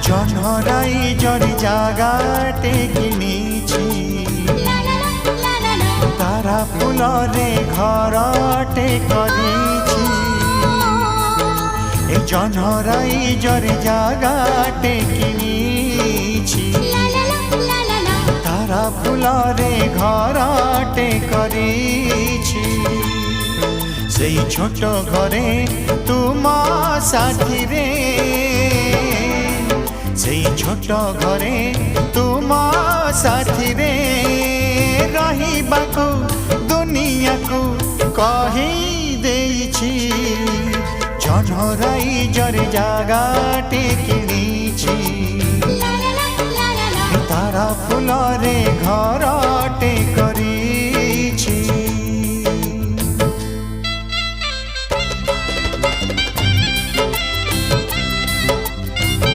জনরাই জরি জাগাটে কিনিছি তারা ফুলরে ঘরটে করিছি এ জনরাই জরি জাগাটে কিনিছি তারা ফুলরে ঘরটে করিছি সেই ছোট ঘরে তুম সাথীরে সেই ছোট ঘরে তুম সাথীরে রহিবাকু দুনিয়াকু কহি ଦେଇছি জনরাই জরি জাগাটে কিনি